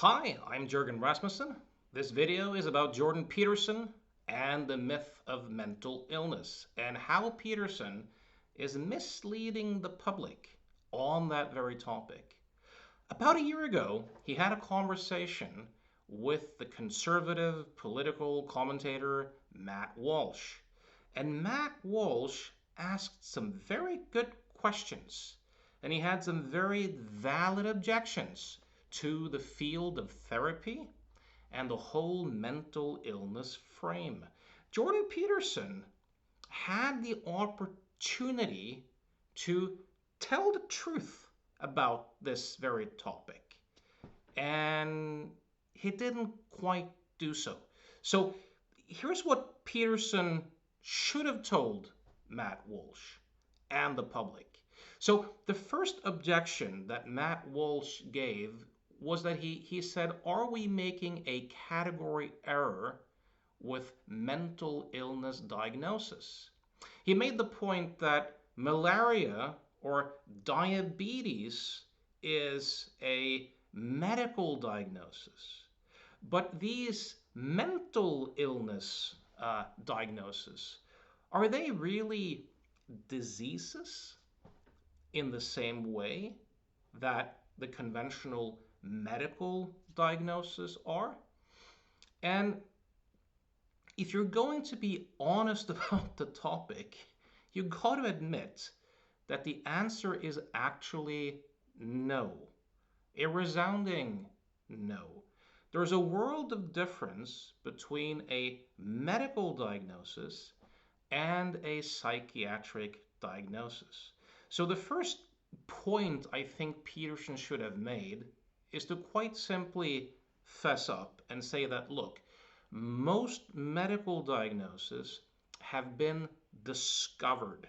Hi, I'm Jürgen Rasmussen. This video is about Jordan Peterson and the myth of mental illness and how Peterson is misleading the public on that very topic. About a year ago, he had a conversation with the conservative political commentator Matt Walsh. And Matt Walsh asked some very good questions, and he had some very valid objections to the field of therapy and the whole mental illness frame. Jordan Peterson had the opportunity to tell the truth about this very topic, and he didn't quite do so. So here's what Peterson should have told Matt Walsh and the public. So the first objection that Matt Walsh gave was that he said, are we making a category error with mental illness diagnosis? He made the point that malaria or diabetes is a medical diagnosis, but these mental illness diagnoses, are they really diseases in the same way that the conventional medical diagnoses are? And if you're going to be honest about the topic, you got to admit that the answer is actually no. A resounding no. There's a world of difference between a medical diagnosis and a psychiatric diagnosis. So the first point I think Peterson should have made is to quite simply fess up and say that, look, most medical diagnoses have been discovered.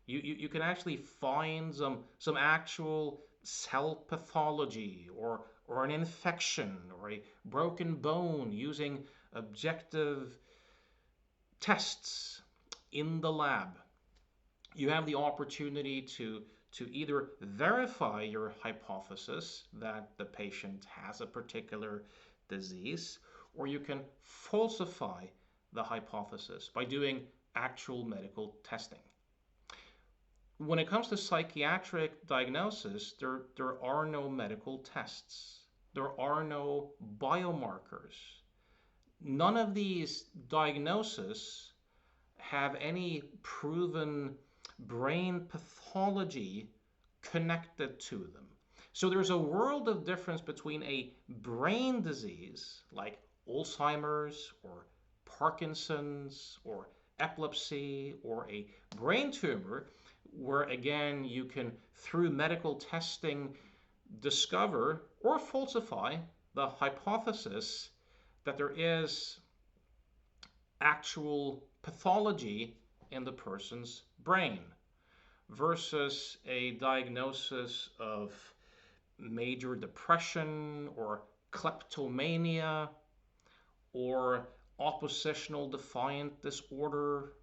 You can actually find some actual cell pathology or an infection or a broken bone using objective tests in the lab. You have the opportunity to either verify your hypothesis that the patient has a particular disease, or you can falsify the hypothesis by doing actual medical testing. When it comes to psychiatric diagnosis, there are no medical tests. There are no biomarkers. None of these diagnoses have any proven brain pathology connected to them. So there's a world of difference between a brain disease like Alzheimer's or Parkinson's or epilepsy or a brain tumor, where again you can, through medical testing, discover or falsify the hypothesis that there is actual pathology in the person's brain, versus a diagnosis of major depression or kleptomania or oppositional defiant disorder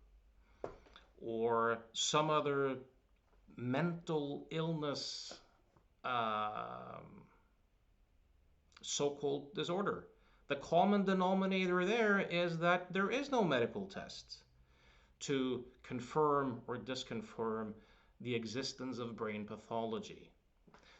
or some other mental illness, so-called disorder. The common denominator there is that there is no medical test to confirm or disconfirm the existence of brain pathology.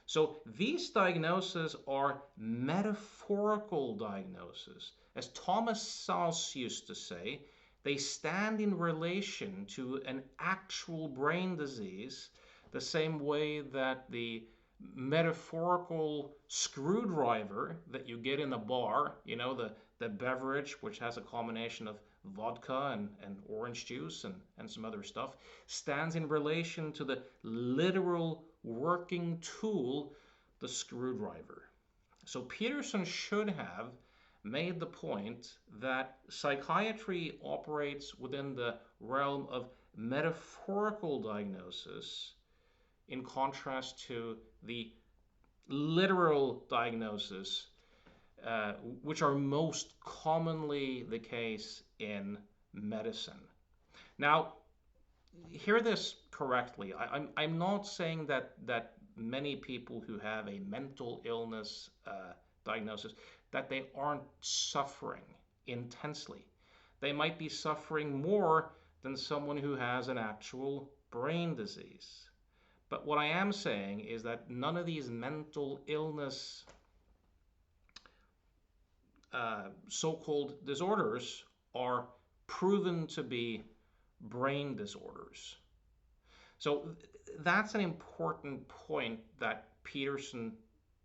So these diagnoses are metaphorical diagnoses. As Thomas Szasz used to say, they stand in relation to an actual brain disease, the same way that the metaphorical screwdriver that you get in a bar, the beverage which has a combination of vodka and orange juice and some other stuff, stands in relation to the literal working tool, the screwdriver. So Peterson should have made the point that psychiatry operates within the realm of metaphorical diagnosis, in contrast to the literal diagnosis, which are most commonly the case in medicine. Now, hear this correctly. I'm not saying that many people who have a mental illness diagnosis, that they aren't suffering intensely. They might be suffering more than someone who has an actual brain disease. But what I am saying is that none of these mental illness so-called disorders are proven to be brain disorders. So that's an important point that Peterson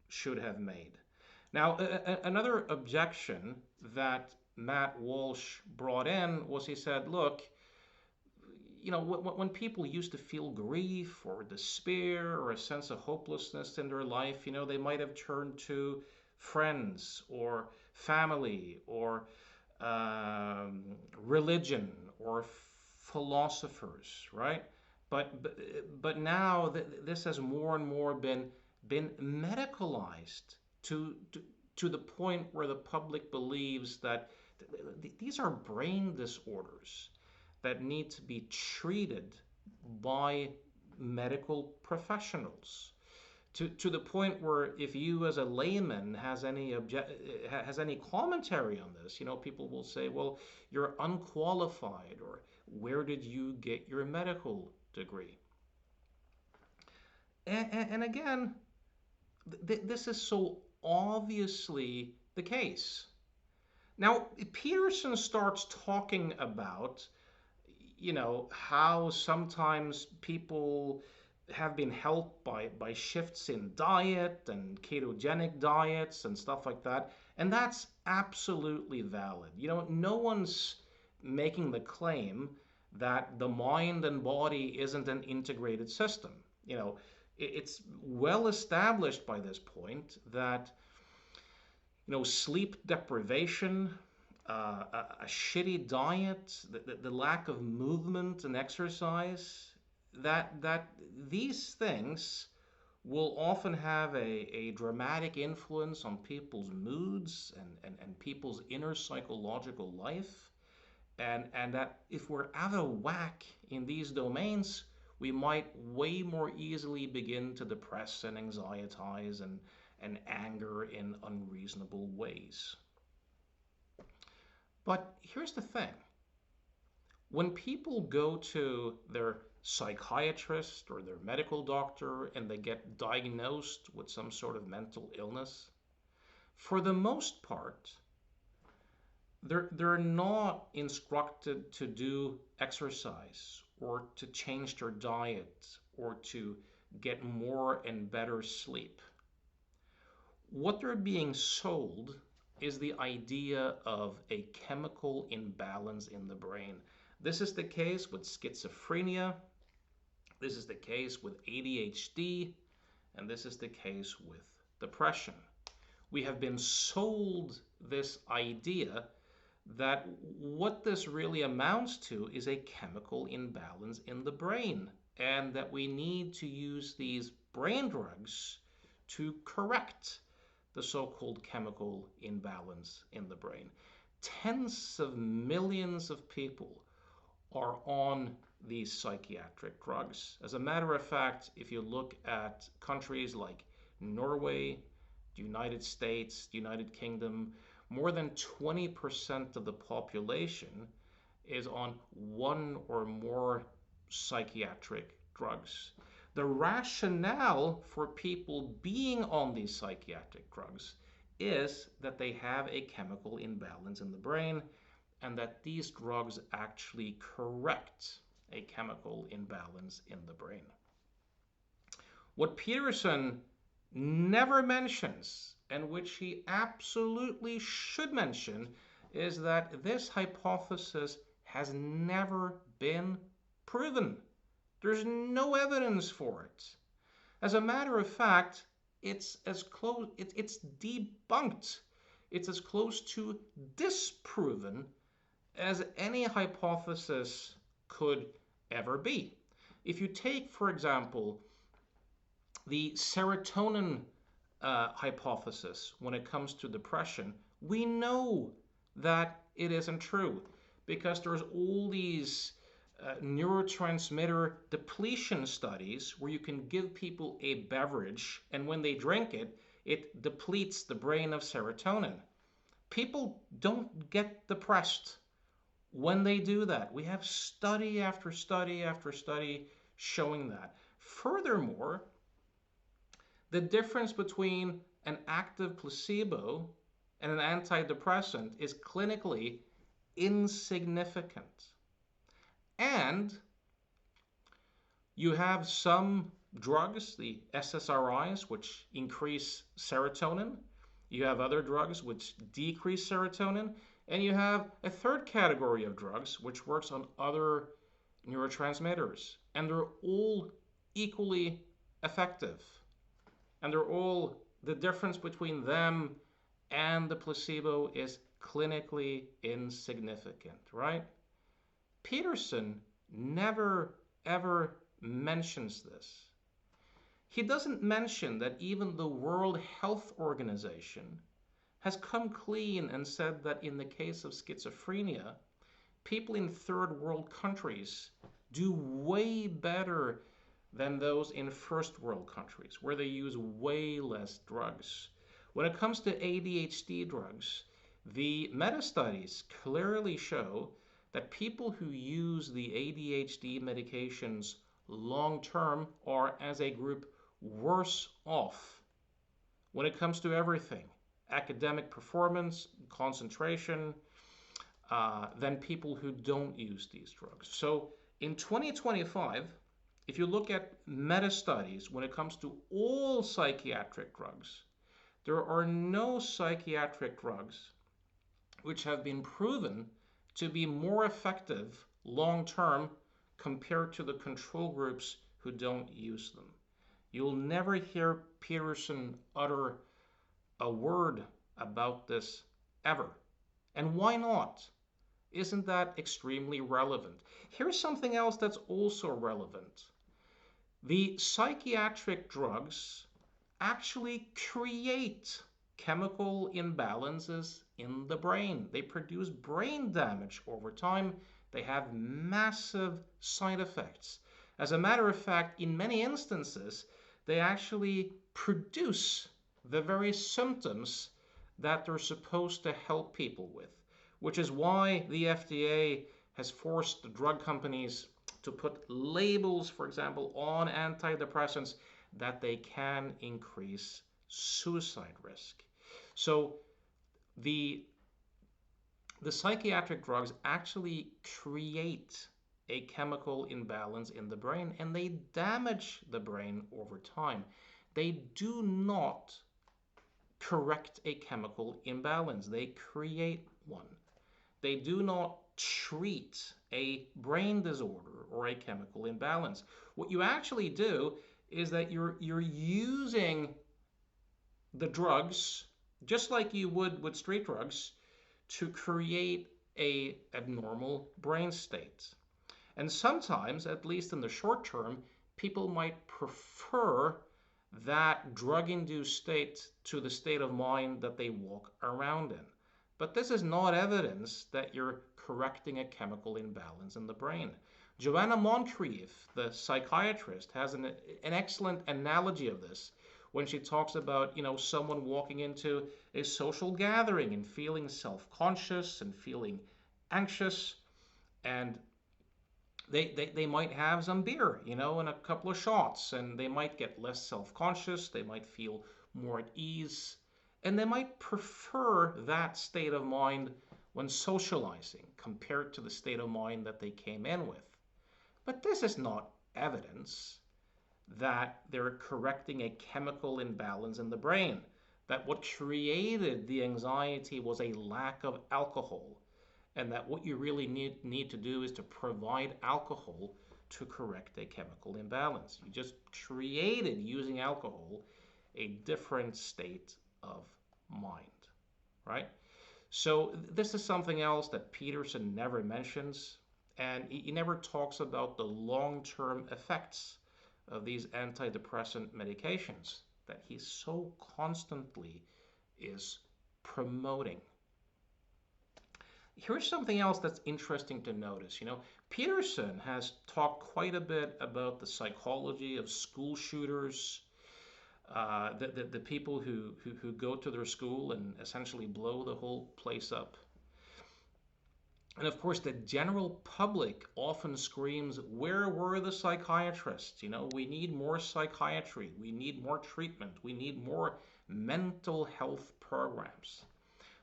should have made. Now, another objection that Matt Walsh brought in was he said, look, when people used to feel grief or despair or a sense of hopelessness in their life, they might have turned to friends or family or religion or philosophers, right? But now this has more and more been medicalized to the point where the public believes that these are brain disorders that need to be treated by medical professionals. To the point where if you as a layman has any commentary on this, people will say, well, you're unqualified, or where did you get your medical degree? And again, this is so obviously the case. Now, Peterson starts talking about how sometimes people have been helped by shifts in diet and ketogenic diets and stuff like that. And that's absolutely valid. No one's making the claim that the mind and body isn't an integrated system. It's well established by this point that sleep deprivation, a shitty diet, the lack of movement and exercise, that these things will often have a dramatic influence on people's moods and people's inner psychological life. And that if we're out of whack in these domains, we might way more easily begin to depress and anxietize and anger in unreasonable ways. But here's the thing. When people go to their psychiatrist or their medical doctor and they get diagnosed with some sort of mental illness, for the most part, they're not instructed to do exercise or to change their diet or to get more and better sleep. What they're being sold is the idea of a chemical imbalance in the brain. This is the case with schizophrenia, this is the case with ADHD, and this is the case with depression. We have been sold this idea that what this really amounts to is a chemical imbalance in the brain, and that we need to use these brain drugs to correct the so-called chemical imbalance in the brain. Tens of millions of people are on these psychiatric drugs. As a matter of fact, if you look at countries like Norway, the United States, the United Kingdom, more than 20% of the population is on one or more psychiatric drugs. The rationale for people being on these psychiatric drugs is that they have a chemical imbalance in the brain and that these drugs actually correct a chemical imbalance in the brain. What Peterson never mentions, and which he absolutely should mention, is that this hypothesis has never been proven. There's no evidence for it. As a matter of fact, it's debunked. It's as close to disproven as any hypothesis could ever be. If you take, for example, the serotonin hypothesis when it comes to depression, we know that it isn't true because there's all these neurotransmitter depletion studies where you can give people a beverage, and when they drink it, It depletes the brain of serotonin. People don't get depressed when they do that. We have study after study after study showing that. Furthermore, the difference between an active placebo and an antidepressant is clinically insignificant. And you have some drugs, the SSRIs, which increase serotonin. You have other drugs which decrease serotonin. And you have a third category of drugs which works on other neurotransmitters. And they're all equally effective. And the difference between them and the placebo is clinically insignificant, right? Peterson never ever mentions this. He doesn't mention that even the World Health Organization has come clean and said that in the case of schizophrenia, people in third world countries do way better than those in first world countries, where they use way less drugs. When it comes to ADHD drugs, the meta-studies clearly show that people who use the ADHD medications long term are, as a group, worse off when it comes to everything academic performance, concentration, than people who don't use these drugs. So in 2025, if you look at meta studies when it comes to all psychiatric drugs, there are no psychiatric drugs which have been proven to be more effective long term compared to the control groups who don't use them. You'll never hear Peterson utter a word about this ever. And why not? Isn't that extremely relevant? Here's something else that's also relevant. The psychiatric drugs actually create chemical imbalances in the brain. They produce brain damage over time. They have massive side effects. As a matter of fact, in many instances, they actually produce the very symptoms that they're supposed to help people with, which is why the FDA has forced the drug companies to put labels, for example, on antidepressants that they can increase suicide risk. So the psychiatric drugs actually create a chemical imbalance in the brain, and they damage the brain over time. They do not correct a chemical imbalance. They create one. They do not treat a brain disorder or a chemical imbalance. What you actually do is that you're using the drugs, just like you would with street drugs, to create a abnormal brain state. And sometimes, at least in the short term, people might prefer that drug-induced state to the state of mind that they walk around in. But this is not evidence that you're correcting a chemical imbalance in the brain. Joanna Moncrief, the psychiatrist, has an excellent analogy of this when she talks about, someone walking into a social gathering and feeling self-conscious and feeling anxious, and they might have some beer, and a couple of shots, and they might get less self-conscious, they might feel more at ease, and they might prefer that state of mind when socializing compared to the state of mind that they came in with. But this is not evidence that they're correcting a chemical imbalance in the brain, that what created the anxiety was a lack of alcohol, and that what you really need to do is to provide alcohol to correct a chemical imbalance. You just created, using alcohol, a different state of mind, right? So this is something else that Peterson never mentions, and he never talks about the long-term effects of these antidepressant medications that he so constantly is promoting. Here's something else that's interesting to notice. Peterson has talked quite a bit about the psychology of school shooters, The people who go to their school and essentially blow the whole place up. And of course, the general public often screams, where were the psychiatrists? You know, we need more psychiatry, we need more treatment, we need more mental health programs.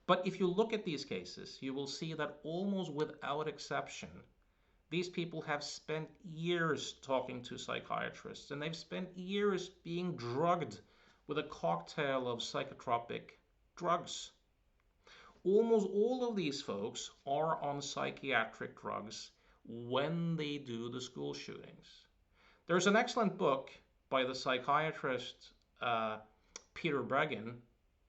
But if you look at these cases, you will see that almost without exception, these people have spent years talking to psychiatrists and they've spent years being drugged with a cocktail of psychotropic drugs. Almost all of these folks are on psychiatric drugs when they do the school shootings. There's an excellent book by the psychiatrist Peter Breggin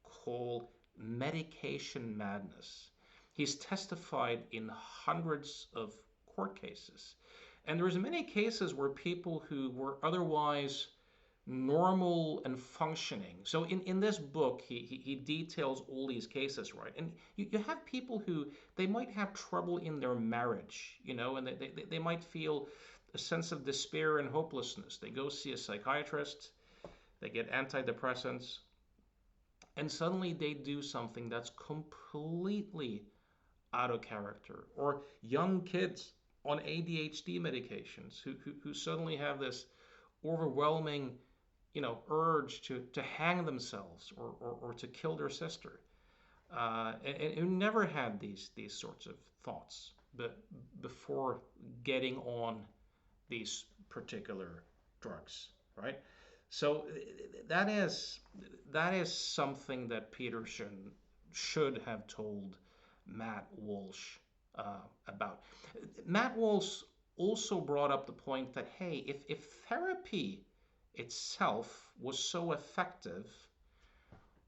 called Medication Madness. He's testified in hundreds of court cases. And there's many cases where people who were otherwise normal and functioning. So in this book, he details all these cases, right? And you have people who they might have trouble in their marriage, you know, and they might feel a sense of despair and hopelessness. They go see a psychiatrist, they get antidepressants, and suddenly they do something that's completely out of character. Or young kids on ADHD medications who suddenly have this overwhelming, you know, urge to hang themselves or to kill their sister, and who never had these sorts of thoughts, but before getting on these particular drugs, right? So that is something that Peterson should have told Matt Walsh about. Matt Walsh also brought up the point that, hey, if therapy itself was so effective,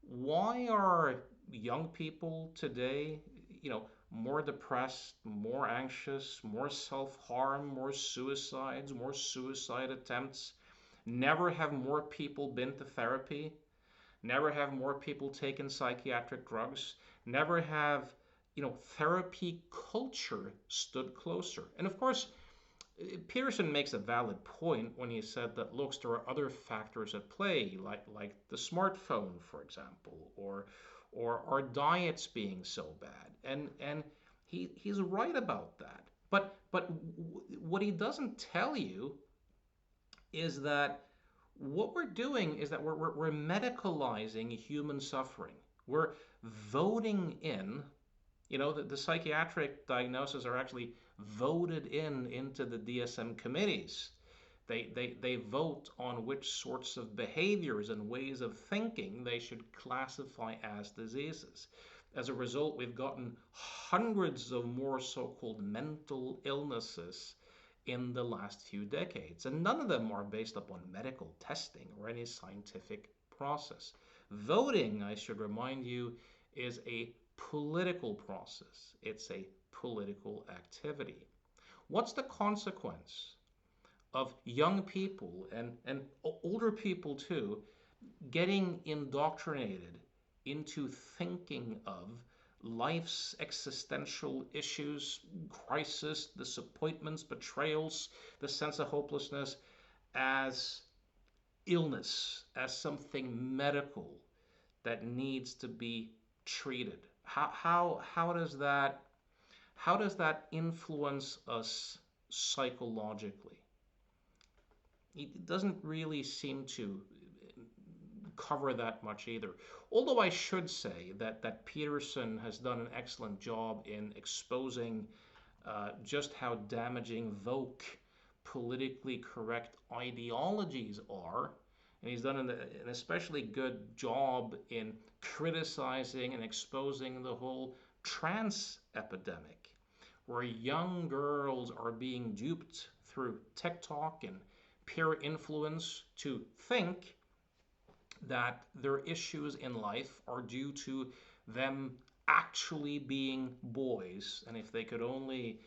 why are young people today, you know, more depressed, more anxious, more self-harm, more suicides, more suicide attempts? Never have more people been to therapy. Never have more people taken psychiatric drugs. Never have, you know, therapy culture stood closer. And of course, Peterson makes a valid point when he said that, look, there are other factors at play, like the smartphone, for example, or our diets being so bad, and he's right about that. But what he doesn't tell you is that what we're doing is that we're medicalizing human suffering. We're voting in, you know, the psychiatric diagnoses are actually voted into the DSM committees. They vote on which sorts of behaviors and ways of thinking they should classify as diseases. As a result, we've gotten hundreds of more so-called mental illnesses in the last few decades, and none of them are based upon medical testing or any scientific process. Voting, I should remind you, is a political process. It's a political activity. What's the consequence of young people and older people too getting indoctrinated into thinking of life's existential issues, crisis, disappointments, betrayals, the sense of hopelessness as illness, as something medical that needs to be treated? How does that influence us psychologically? It doesn't really seem to cover that much either. Although I should say that Peterson has done an excellent job in exposing just how damaging woke, politically correct ideologies are. And he's done an especially good job in criticizing and exposing the whole trans epidemic, where young girls are being duped through TikTok and peer influence to think that their issues in life are due to them actually being boys. And if they could only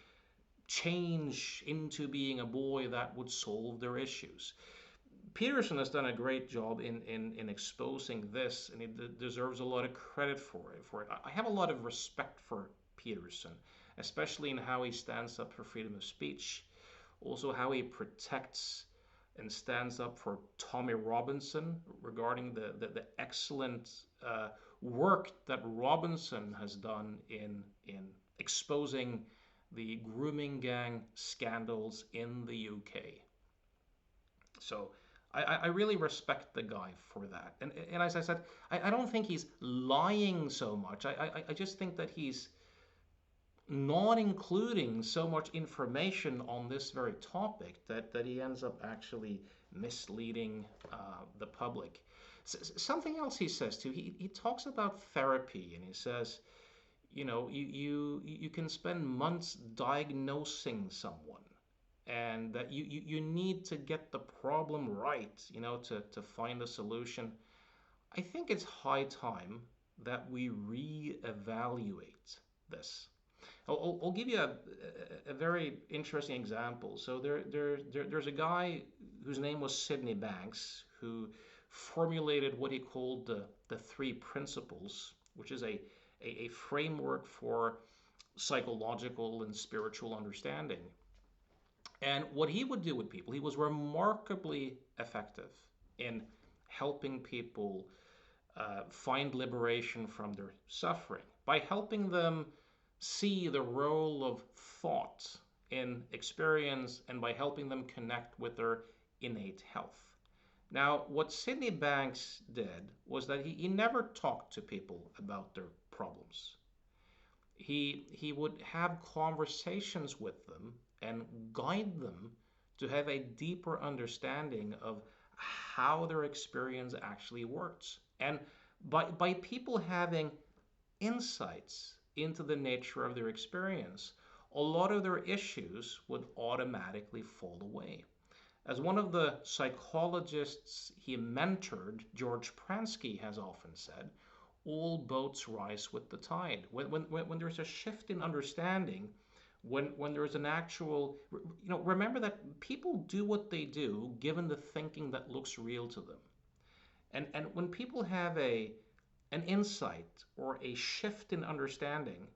change into being a boy, that would solve their issues. Peterson has done a great job in exposing this, and he deserves a lot of credit for it. I have a lot of respect for Peterson, especially in how he stands up for freedom of speech, also how he protects and stands up for Tommy Robinson regarding the excellent work that Robinson has done in exposing the grooming gang scandals in the UK. So I really respect the guy for that. And as I said, I don't think he's lying so much. I just think that he's not including so much information on this very topic that he ends up actually misleading the public. Something else he says too, he talks about therapy, and he says, you know, you can spend months diagnosing someone, and that you need to get the problem right, you know, to find a solution. I think it's high time that we reevaluate this. I'll give you a very interesting example. So there's a guy whose name was Sydney Banks who formulated what he called the three principles, which is a framework for psychological and spiritual understanding. And what he would do with people, he was remarkably effective in helping people find liberation from their suffering by helping them see the role of thought in experience and by helping them connect with their innate health. Now, what Sydney Banks did was that he never talked to people about their problems. He would have conversations with them and guide them to have a deeper understanding of how their experience actually works. And by people having insights into the nature of their experience, a lot of their issues would automatically fall away. As one of the psychologists he mentored, George Pransky, has often said, all boats rise with the tide. When there's a shift in understanding, when there's an actual, you know, remember that people do what they do given the thinking that looks real to them. And when people have an insight or a shift in understanding,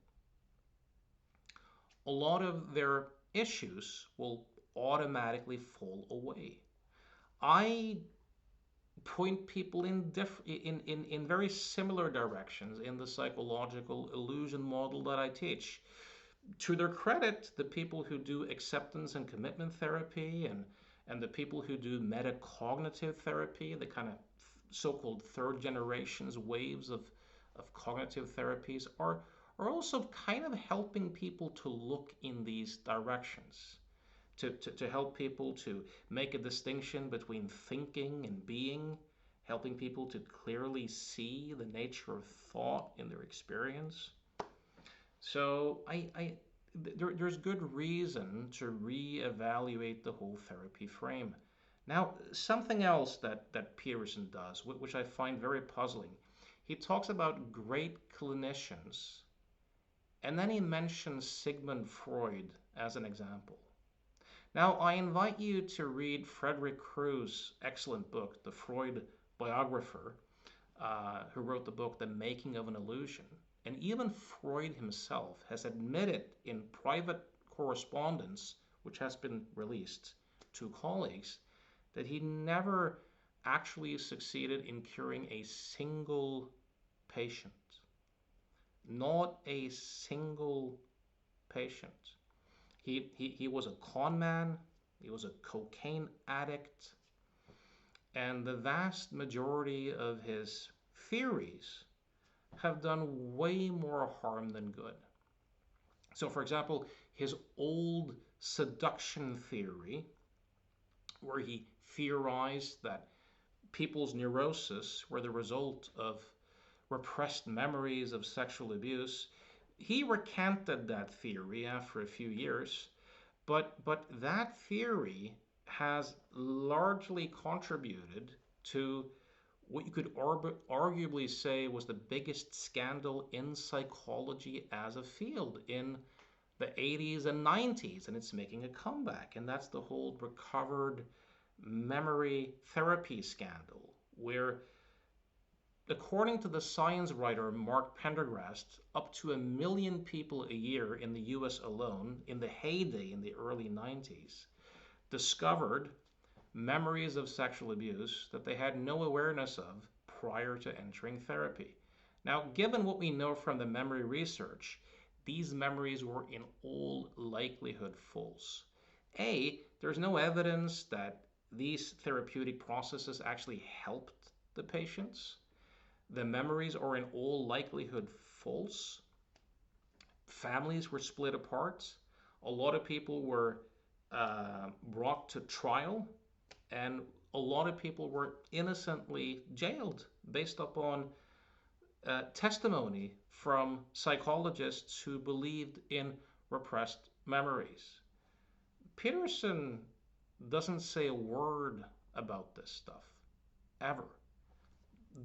a lot of their issues will automatically fall away. I point people in very similar directions in the psychological illusion model that I teach. To their credit, the people who do acceptance and commitment therapy and the people who do metacognitive therapy, the kind of so-called third generations waves of cognitive therapies, are also kind of helping people to look in these directions, to help people to make a distinction between thinking and being, helping people to clearly see the nature of thought in their experience. So there's good reason to reevaluate the whole therapy frame. Now, something else that Peterson does, which I find very puzzling, he talks about great clinicians, and then he mentions Sigmund Freud as an example. Now, I invite you to read Frederick Crew's excellent book, The Freud Biographer, who wrote the book The Making of an Illusion. And even Freud himself has admitted in private correspondence, which has been released to colleagues, that he never actually succeeded in curing a single patient. Not a single patient. He was a con man, he was a cocaine addict, and the vast majority of his theories have done way more harm than good. So, for example, his old seduction theory, where he theorized that people's neurosis were the result of repressed memories of sexual abuse, he recanted that theory after a few years, but that theory has largely contributed to what you could arguably say was the biggest scandal in psychology as a field in the 80s and 90s, and it's making a comeback, and that's the whole recovered memory therapy scandal, where according to the science writer Mark Pendergrast, up to 1 million people a year in the US alone, in the heyday in the early 90s, discovered memories of sexual abuse that they had no awareness of prior to entering therapy. Now, given what we know from the memory research, these memories were in all likelihood false. There's no evidence that these therapeutic processes actually helped the patients. The memories are in all likelihood false. Families were split apart. A lot of people were brought to trial, and a lot of people were innocently jailed based upon testimony from psychologists who believed in repressed memories. Peterson doesn't say a word about this stuff, ever.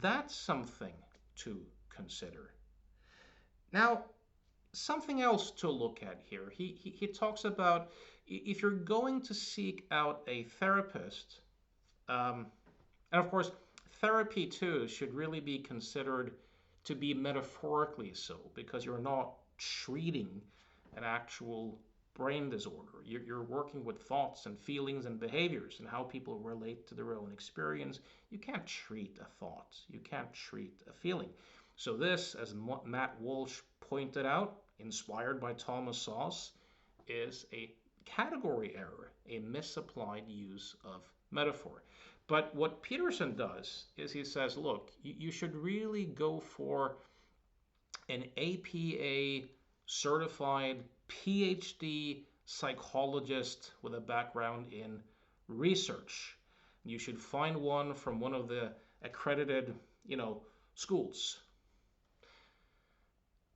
That's something to consider. Now, something else to look at here. He talks about if you're going to seek out a therapist, and of course, therapy too should really be considered to be metaphorically so, because you're not treating an actual brain disorder. You're working with thoughts and feelings and behaviors and how people relate to their own experience. You can't treat a thought, you can't treat a feeling. So, this, as Matt Walsh pointed out, inspired by Thomas Sauce, is a category error, a misapplied use of metaphor. But what Peterson does is he says, look, you should really go for an APA certified PhD psychologist with a background in research. You should find one from one of the accredited, schools.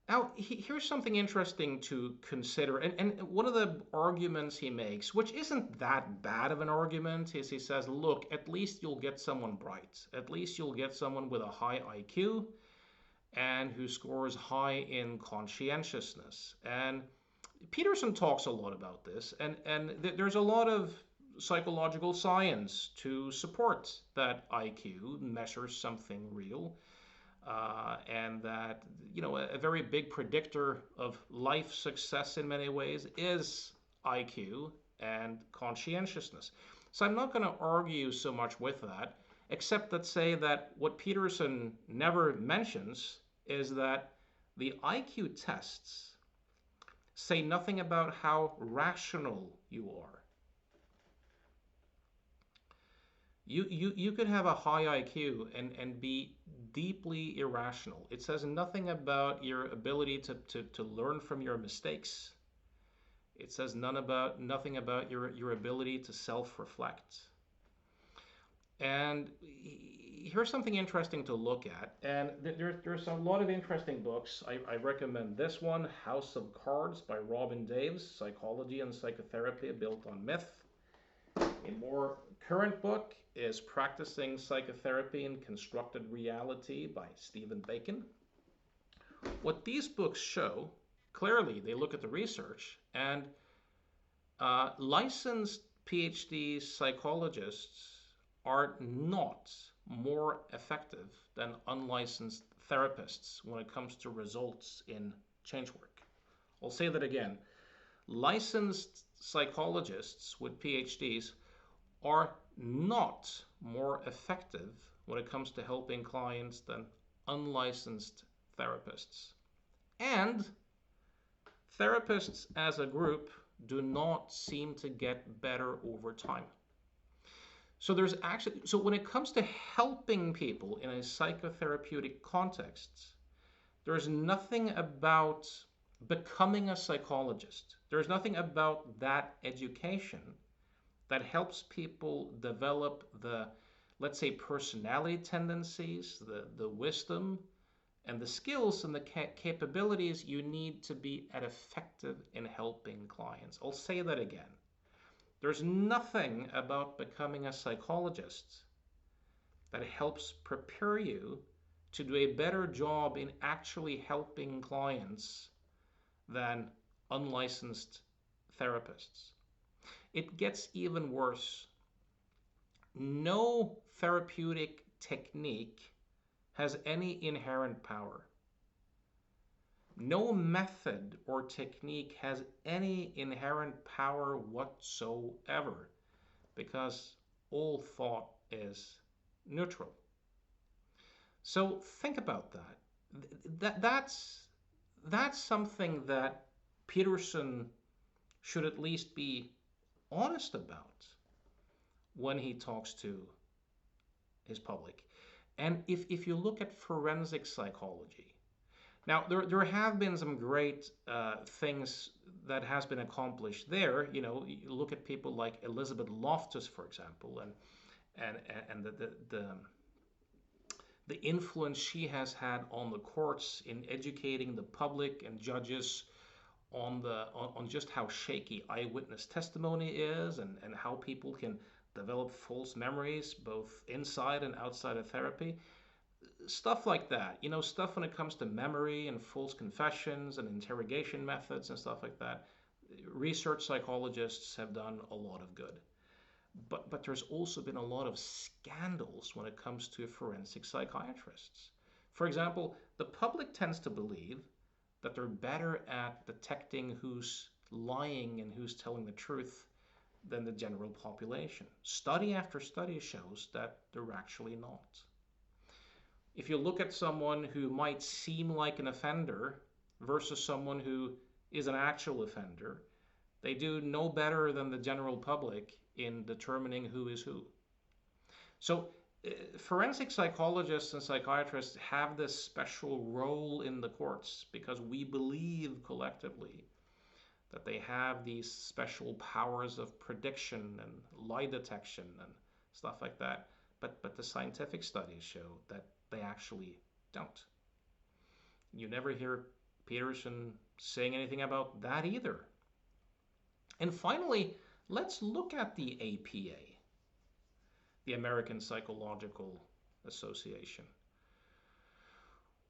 Now, here's something interesting to consider. And one of the arguments he makes, which isn't that bad of an argument, is he says, look, at least you'll get someone bright. At least you'll get someone with a high IQ and who scores high in conscientiousness. And Peterson talks a lot about this. And there's a lot of psychological science to support that IQ measures something real. And that, a very big predictor of life success in many ways is IQ and conscientiousness. So I'm not going to argue so much with that, except that say that what Peterson never mentions is that the IQ tests say nothing about how rational you are. You could have a high IQ and be deeply irrational. It says nothing about your ability to learn from your mistakes. It says nothing about your ability to self-reflect. And here's something interesting to look at. And there's a lot of interesting books. I recommend this one, House of Cards by Robin Daves, Psychology and Psychotherapy Built on Myth. A more current book is Practicing Psychotherapy in Constructed Reality by Stephen Bacon. What these books show, clearly they look at the research, and licensed PhD psychologists are not more effective than unlicensed therapists when it comes to results in change work. I'll say that again. Licensed psychologists with PhDs are not more effective when it comes to helping clients than unlicensed therapists. And therapists as a group do not seem to get better over time. So when it comes to helping people in a psychotherapeutic context, there's nothing about becoming a psychologist. There's nothing about that education that helps people develop the, let's say, personality tendencies, the wisdom, and the skills and the capabilities you need to be effective in helping clients. I'll say that again. There's nothing about becoming a psychologist that helps prepare you to do a better job in actually helping clients than unlicensed therapists. It gets even worse. No therapeutic technique has any inherent power. No method or technique has any inherent power whatsoever, because all thought is neutral. So think about that. That's something that Peterson should at least be honest about when he talks to his public. And if you look at forensic psychology, now there have been some great things that has been accomplished there. You know, you look at people like Elizabeth Loftus, for example, and the influence she has had on the courts in educating the public and judges on just how shaky eyewitness testimony is, and how people can develop false memories both inside and outside of therapy. Stuff like that, you know, stuff when it comes to memory and false confessions and interrogation methods and stuff like that. Research psychologists have done a lot of good. But there's also been a lot of scandals when it comes to forensic psychiatrists. For example, the public tends to believe that they're better at detecting who's lying and who's telling the truth than the general population. Study after study shows that they're actually not. If you look at someone who might seem like an offender versus someone who is an actual offender, they do no better than the general public in determining who is who. So forensic psychologists and psychiatrists have this special role in the courts because we believe collectively that they have these special powers of prediction and lie detection and stuff like that. But the scientific studies show that they actually don't. You never hear Peterson saying anything about that either. And finally, let's look at the APA, the American Psychological Association.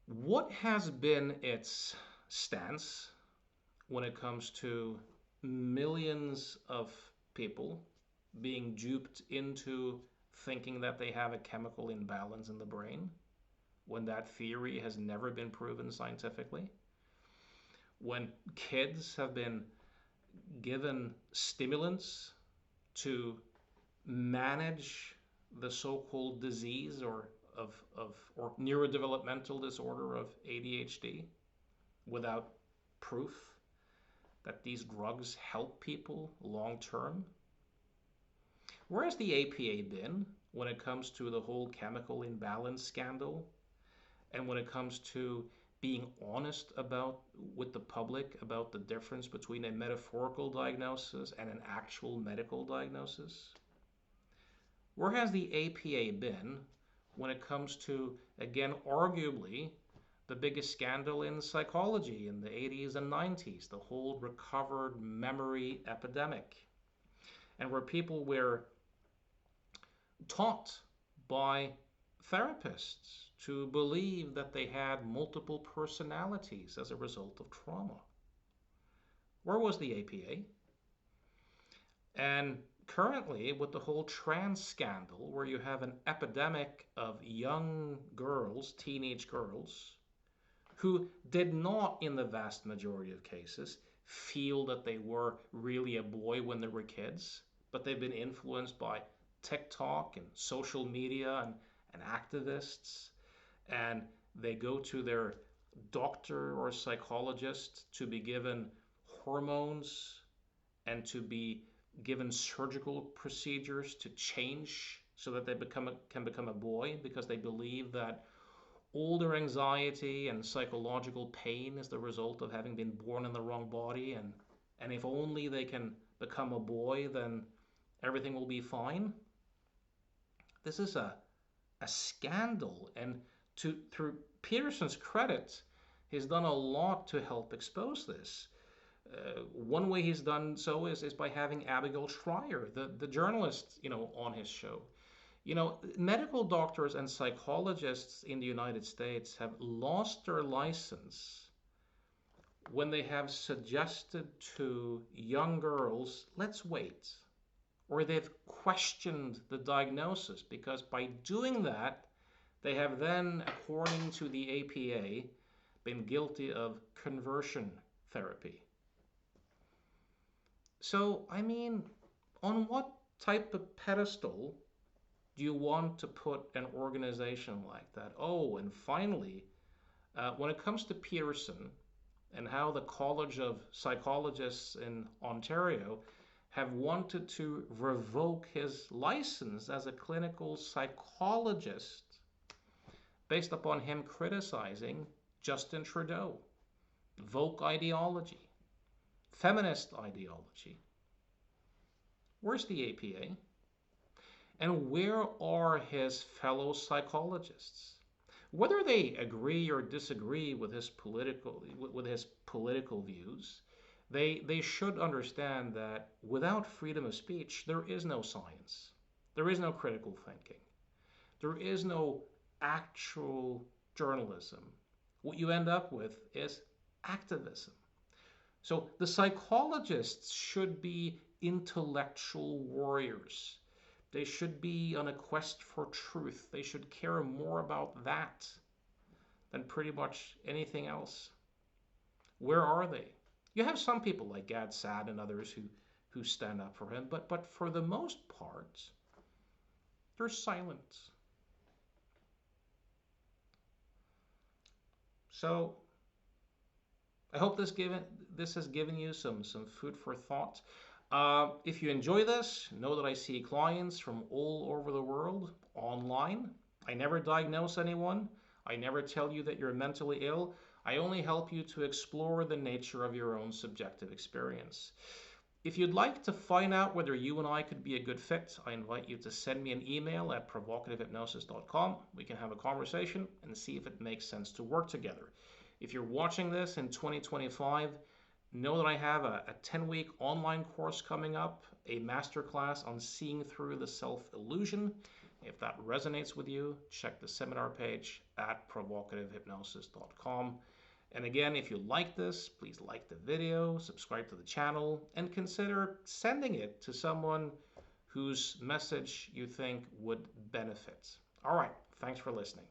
What has been its stance when it comes to millions of people being duped into thinking that they have a chemical imbalance in the brain when that theory has never been proven scientifically? When kids have been given stimulants to manage the so-called disease or neurodevelopmental disorder of ADHD without proof that these drugs help people long term? Where has the APA been when it comes to the whole chemical imbalance scandal, and when it comes to being honest with the public about the difference between a metaphorical diagnosis and an actual medical diagnosis? Where has the APA been when it comes to, again, arguably the biggest scandal in psychology in the 80s and 90s, the whole recovered memory epidemic, and where people were taught by therapists to believe that they had multiple personalities as a result of trauma? Where was the APA? And currently, with the whole trans scandal, where you have an epidemic of young girls, teenage girls, who did not, in the vast majority of cases, feel that they were really a boy when they were kids, but they've been influenced by TikTok and social media and activists, and they go to their doctor or psychologist to be given hormones and to be given surgical procedures to change so that they can become a boy, because they believe that all their anxiety and psychological pain is the result of having been born in the wrong body, and if only they can become a boy, then everything will be fine. This is a scandal, and through Peterson's credit, he's done a lot to help expose this. One way he's done so is by having Abigail Schreier, the journalist, on his show. Medical doctors and psychologists in the United States have lost their license when they have suggested to young girls, let's wait, or they've questioned the diagnosis, because by doing that, they have then, according to the APA, been guilty of conversion therapy. So, I mean, on what type of pedestal Do you want to put an organization like that? Oh, and finally, when it comes to Peterson and how the College of Psychologists in Ontario have wanted to revoke his license as a clinical psychologist based upon him criticizing Justin Trudeau, woke ideology, feminist ideology. Where's the APA? And where are his fellow psychologists? Whether they agree or disagree with his political views, they should understand that without freedom of speech, there is no science. There is no critical thinking. There is no actual journalism. What you end up with is activism. So the psychologists should be intellectual warriors. They should be on a quest for truth. They should care more about that than pretty much anything else. Where are they? You have some people like Gad Saad and others who stand up for him, but for the most part, they're silent. So I hope this has given you some food for thought. If you enjoy this, know that I see clients from all over the world online. I never diagnose anyone. I never tell you that you're mentally ill. I only help you to explore the nature of your own subjective experience. If you'd like to find out whether you and I could be a good fit, I invite you to send me an email at provocativehypnosis.com. We can have a conversation and see if it makes sense to work together. If you're watching this in 2025, know that I have a 10-week online course coming up, a masterclass on seeing through the self-illusion. If that resonates with you, check the seminar page at provocativehypnosis.com. And again, if you like this, please like the video, subscribe to the channel, and consider sending it to someone whose message you think would benefit. All right, thanks for listening.